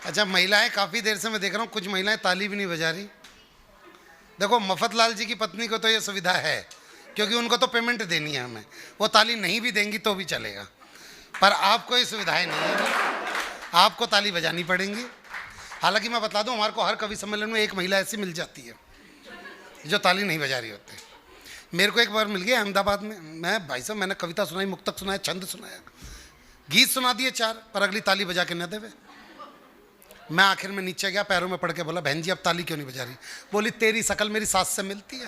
अच्छा, महिलाएं काफ़ी देर से मैं देख रहा हूँ, कुछ महिलाएं ताली भी नहीं बजा रही। देखो, मफतलाल जी की पत्नी को तो ये सुविधा है क्योंकि उनको तो पेमेंट देनी है हमें, वो ताली नहीं भी देंगी तो भी चलेगा, पर आपको ये सुविधाएं नहीं है, आपको ताली बजानी पड़ेंगी। हालांकि मैं बता दूं, हमारे को हर कवि सम्मेलन में एक महिला ऐसी मिल जाती है जो ताली नहीं बजा रही होती। मेरे को एक बार मिल गया अहमदाबाद में, मैं भाई साहब मैंने कविता सुनाई, मुक्तक सुनाया, छंद सुनाया, गीत सुना दिए 4, पर अगली ताली बजा के न देवे। मैं आखिर में नीचे गया, पैरों में पड़ के बोला, बहन जी अब ताली क्यों नहीं बजा रही? बोली, तेरी शकल मेरी सास से मिलती है।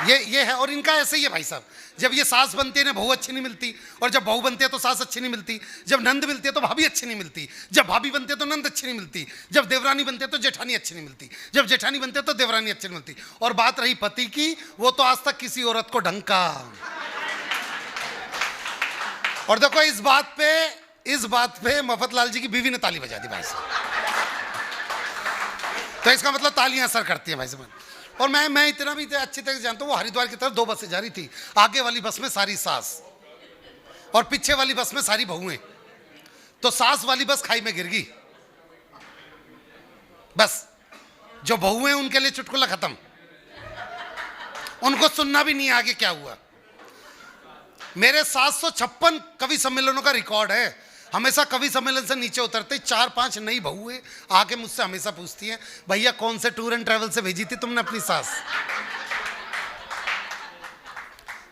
ये है, और इनका ऐसे ही है भाई साहब। जब ये सास बनती है ना, बहू अच्छी नहीं मिलती, और जब बहू बनती है तो सास अच्छी नहीं मिलती, जब नंद मिलती है तो भाभी अच्छी नहीं मिलती, जब भाभी बनती है तो नंद अच्छी नहीं मिलती, जब देवरानी बनती है तो जेठानी अच्छी नहीं मिलती, जब जेठानी बनती है तो देवरानी अच्छी नहीं मिलती। और बात रही पति की, वो तो आज तक किसी औरत को ढंका। और देखो, इस बात पे मफतलाल जी की बीवी ने ताली बजा दी भाई साहब। तो इसका मतलब तालियां असर करती हैं भाई साहब। और मैं इतना भी अच्छी तरह से जानता हूँ, वो हरिद्वार की तरफ 2 बसें जा रही थी, आगे वाली बस में सारी सास और पीछे वाली बस में सारी बहुएं। तो सास वाली बस खाई में गिर गई, बस जो बहुएं उनके लिए चुटकुला खत्म, उनको सुनना भी नहीं आगे क्या हुआ। मेरे 756 कवि सम्मेलनों का रिकॉर्ड है। हमेशा कवि सम्मेलन से नीचे उतरते 4-5 नई बहुएं आके मुझसे हमेशा पूछती हैं, भैया कौन से टूर एंड ट्रैवल से भेजी थी तुमने अपनी सास?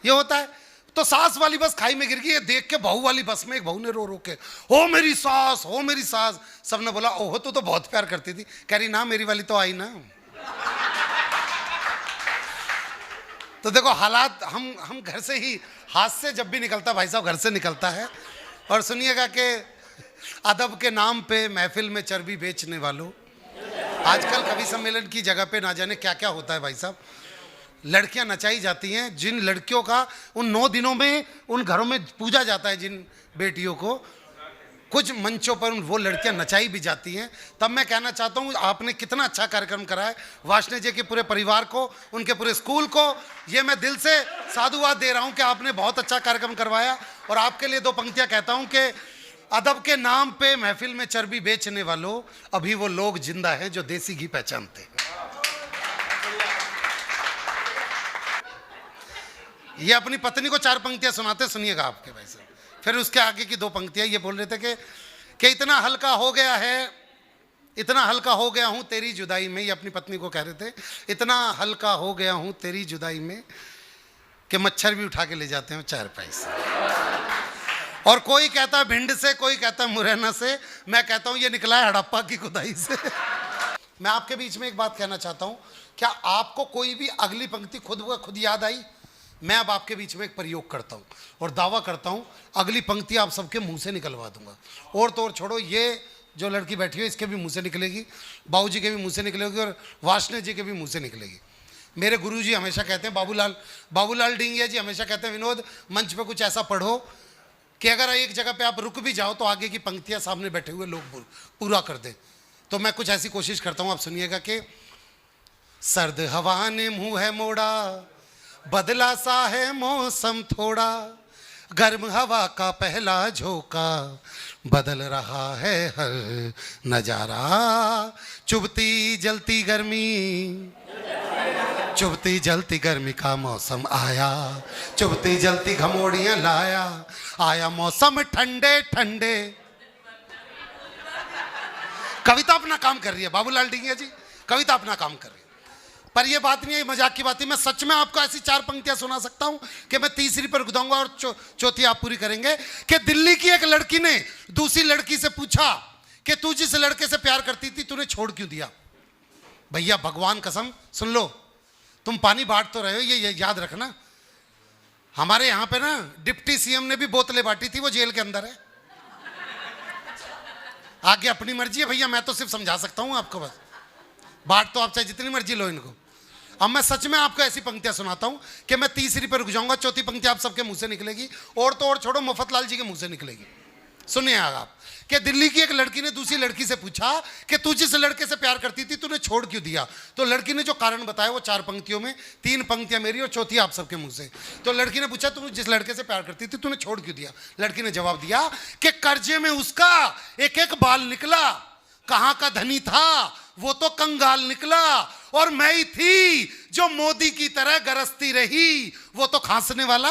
ये होता है। तो सास वाली बस खाई में गिर गई, देख के बहू वाली बस में एक बहू ने रो रो के, हो मेरी सास, हो मेरी सास। सबने बोला, ओहो तो बहुत प्यार करती थी। कह रही, ना मेरी वाली तो आई ना। तो देखो, हालात हम घर से ही, हाथ से जब भी निकलता भाई साहब घर से निकलता है। और सुनिएगा कि अदब के नाम पे महफिल में चर्बी बेचने वालों, आजकल कवि सम्मेलन की जगह पे ना जाने क्या क्या होता है भाई साहब। लड़कियां नचाई जाती हैं, जिन लड़कियों का उन 9 दिनों में उन घरों में पूजा जाता है, जिन बेटियों को, कुछ मंचों पर वो लड़कियां नचाई भी जाती हैं। तब मैं कहना चाहता हूं, आपने कितना अच्छा कार्यक्रम करा है। वार्ष्णेय जी के पूरे परिवार को, उनके पूरे स्कूल को, ये मैं दिल से साधुवाद दे रहा हूं कि आपने बहुत अच्छा कार्यक्रम करवाया। और आपके लिए 2 पंक्तियां कहता हूं कि अदब के नाम पे महफिल में चर्बी बेचने वालों, अभी वो लोग जिंदा हैं जो देसी घी पहचानते हैं। ये अपनी पत्नी को 4 पंक्तियां सुनाते, सुनिएगा आपके भाई साहब। फिर उसके आगे की 2 पंक्तियां ये बोल रहे थे कि इतना हल्का हो गया है, इतना हल्का हो गया हूं तेरी जुदाई में। ये अपनी पत्नी को कह रहे थे, इतना हल्का हो गया हूं तेरी जुदाई में कि मच्छर भी उठा के ले जाते हैं 4 पैसे। और कोई कहता है भिंड से, कोई कहता है मुरैना से, मैं कहता हूं ये निकला है हड़प्पा की खुदाई से। मैं आपके बीच में एक बात कहना चाहता हूं, क्या आपको कोई भी अगली पंक्ति खुद याद आई? मैं अब आपके बीच में एक प्रयोग करता हूं और दावा करता हूं, अगली पंक्ति आप सबके मुंह से निकलवा दूंगा। और तो और छोड़ो, ये जो लड़की बैठी है इसके भी मुंह से निकलेगी, बाबूजी के भी मुंह से निकलेगी, और वार्ष्णेय जी के भी मुंह से निकलेगी। मेरे गुरुजी हमेशा कहते हैं, बाबूलाल डिंगिया जी हमेशा कहते हैं, विनोद मंच पे कुछ ऐसा पढ़ो कि अगर एक जगह पे आप रुक भी जाओ तो आगे की पंक्तियां सामने बैठे हुए लोग पूरा कर दें। तो मैं कुछ ऐसी कोशिश करता हूं, आप सुनिएगा कि सर्द हवा ने मुंह है मोड़ा, बदला सा है मौसम थोड़ा, गर्म हवा का पहला झोंका, बदल रहा है हर नजारा, चुभती जलती गर्मी का मौसम आया, चुभती जलती घमोड़ियां लाया, आया मौसम ठंडे ठंडे। कविता अपना काम कर रही है बाबूलाल डिंगिया जी, कविता अपना काम कर रही है। पर ये बात नहीं है, मजाक की बात है। मैं सच में आपको ऐसी 4 पंक्तियां सुना सकता हूं कि मैं तीसरी पर गुदाऊंगा और चौथी आप पूरी करेंगे। कि दिल्ली की एक लड़की ने दूसरी लड़की से पूछा कि तू जिस लड़के से प्यार करती थी तूने छोड़ क्यों दिया? भैया भगवान कसम सुन लो, तुम पानी बांट तो रहे हो, ये याद रखना। हमारे यहां पे ना डिप्टी सीएम ने भी बोतलें बांटी थी, वो जेल के अंदर है। आगे अपनी मर्जी है भैया, मैं तो सिर्फ समझा सकता हूं आपको, बस बांट तो आप चाहे जितनी मर्जी लो इनको। अब मैं सच में आपको ऐसी पंक्तियां सुनाता हूं कि मैं तीसरी पर रुक जाऊंगा, चौथी पंक्ति आप सबके मुंह से निकलेगी, और तो और छोड़ो मफतलाल जी के मुंह से निकलेगी। सुनिए आप कि दिल्ली की एक लड़की ने दूसरी लड़की से पूछा कि तू जिस लड़के से प्यार करती थी तूने छोड़ क्यों दिया। तो लड़की ने जो कारण बताया वो 4 पंक्तियों में, 3 पंक्तियां मेरी और चौथी आप सबके मुंह से। तो लड़की ने पूछा तू जिस लड़के से प्यार करती थी तूने छोड़ क्यों दिया। लड़की ने जवाब दिया कि कर्जे में उसका एक एक बाल निकला, कहां का धनी था वो तो कंगाल निकला, और मैं ही थी जो मोदी की तरह गरजती रही, वो तो खांसने वाला।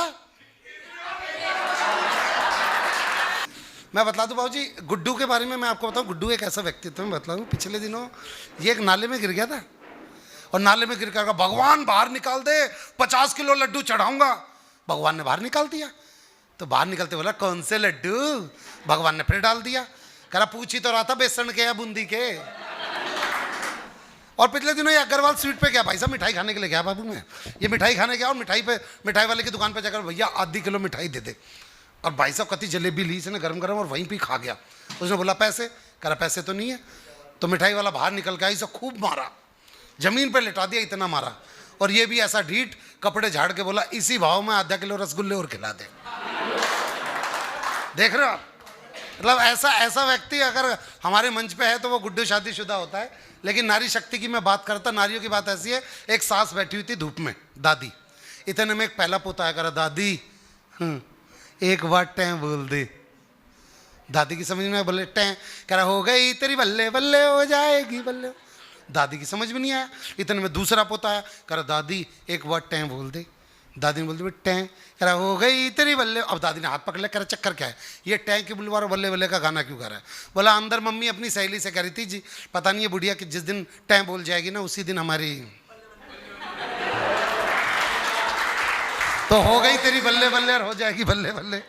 मैं बता दूं बाबूजी, गुड्डू के बारे में मैं आपको बताऊं, गुड्डू एक ऐसा व्यक्तित्व मैं बता दूं, पिछले दिनों ये एक नाले में गिर गया था और नाले में गिर कर भगवान बाहर निकाल दे, 50 किलो लड्डू चढ़ाऊंगा। भगवान ने बाहर निकाल दिया। तो बाहर निकलते बोला कौन से लड्डू, भगवान ने फिर डाल दिया। कह रहा पूछ ही तो रहा था बेसन के या बूंदी के। और पिछले दिनों ये अग्रवाल स्वीट पे गया, भाई साहब मिठाई खाने के लिए गया बाबू मैं, ये मिठाई खाने गया और मिठाई वाले की दुकान पे जाकर भैया आधी किलो मिठाई दे दे। और भाई साहब कति जलेबी ली इसने गरम गरम और वहीं पे खा गया। उसने बोला पैसे, कह रहा पैसे तो नहीं है। तो मिठाई वाला बाहर निकल के इसे खूब मारा, जमीन पे लिटा दिया, इतना मारा। और ये भी ऐसा ढीठ कपड़े झाड़ के बोला इसी भाव में आधा किलो रसगुल्ले और खिला दे। देख रहे हो आप, मतलब ऐसा व्यक्ति अगर हमारे मंच पे है तो वो गुड्डू शादीशुदा होता है। लेकिन नारी शक्ति की मैं बात करता, नारियों की बात ऐसी है, एक सास बैठी हुई थी धूप में, दादी, इतने में एक पहला पोता आया, करा दादी एक बार टैं बोल दे। दादी की समझ में बोले टैं, कह रहा हो गई तेरी बल्ले बल्ले हो जाएगी बल्ले। दादी की समझ में नहीं आया। इतने में दूसरा पोता आया, कह रहा दादी एक बार टैं बोल दे। दादी ने बोल दी टैं, कह रहा हो गई तेरी बल्ले। अब दादी ने हाथ पकड़ लिया, कह रहा चक्कर क्या है, ये टैं की बुलवा और बल्ले बल्ले का गाना क्यों गा रहा है। बोला अंदर मम्मी अपनी सहेली से कह रही थी जी पता नहीं ये बुढ़िया कि जिस दिन टैं बोल जाएगी ना उसी दिन हमारी तो हो गई तेरी बल्ले बल्ले और हो जाएगी बल्ले बल्ले।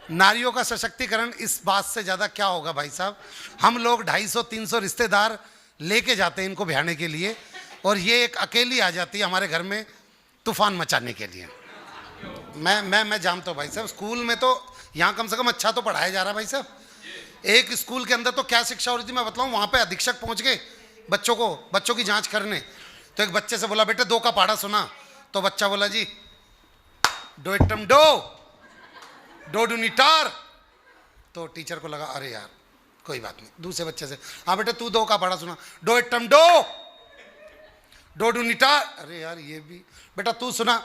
नारियों का सशक्तिकरण इस बात से ज़्यादा क्या होगा भाई साहब। हम लोग 250-300 रिश्तेदार लेके जाते हैं इनको ब्याहने के लिए, और ये एक अकेली आ जाती है हमारे घर में तूफान मचाने के लिए। मैं जानता हूँ भाई साहब, स्कूल में तो यहाँ कम से कम अच्छा तो पढ़ाया जा रहा है भाई साहब। एक स्कूल के अंदर तो क्या शिक्षा हो रही थी मैं बतलाऊँ, वहाँ पे अधीक्षक पहुँच गए बच्चों की जाँच करने। तो एक बच्चे से बोला बेटे 2 का पहाड़ा सुना। तो बच्चा बोला जी डो इटम डो डो डूनिटार। तो टीचर को लगा अरे यार कोई बात नहीं, दूसरे बच्चे से हाँ बेटे तू 2 का पहाड़ा सुना। डो इटम डो डो डूनिटार। अरे यार ये भी बेटा तू सुना।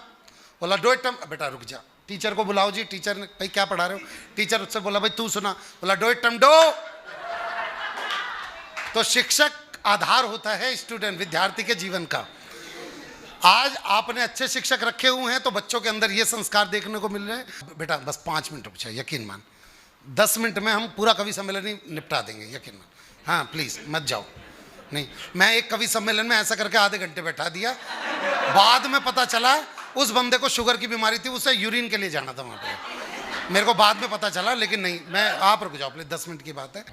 बोला डो इटम। बेटा रुक जा, टीचर को बुलाओ जी। टीचर ने भाई क्या पढ़ा रहे हो। टीचर उससे बोला भाई तू सुना। बोला डो इटम डो। तो शिक्षक आधार होता है स्टूडेंट विद्यार्थी के जीवन का। आज आपने अच्छे शिक्षक रखे हुए हैं तो बच्चों के अंदर ये संस्कार देखने को मिल रहे हैं। बेटा बस 5 मिनट रुक जाए, यकीन मान 10 मिनट में हम पूरा कवि सम्मेलन ही निपटा देंगे, यकीन मान। हाँ प्लीज़ मत जाओ। नहीं, मैं एक कवि सम्मेलन में ऐसा करके आधे घंटे बैठा दिया, बाद में पता चला उस बंदे को शुगर की बीमारी थी, उसे यूरिन के लिए जाना था वहाँ पर, मेरे को बाद में पता चला। लेकिन नहीं, मैं आप रुक जाओ प्लीज, 10 मिनट की बात है।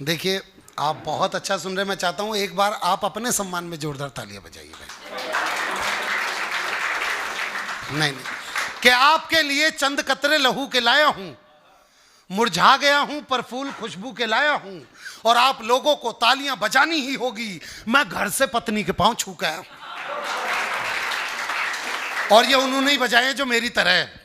देखिए आप बहुत अच्छा सुन रहे, मैं चाहता हूँ एक बार आप अपने सम्मान में जोरदार तालियां बजाइए भाई। नहीं कि आपके लिए चंद कतरे लहू के लाया हूं, मुरझा गया हूं पर फूल खुशबू के लाया हूं, और आप लोगों को तालियां बजानी ही होगी। मैं घर से पत्नी के पांव छू के आया हूं, और ये उन्होंने ही बजाए जो मेरी तरह है।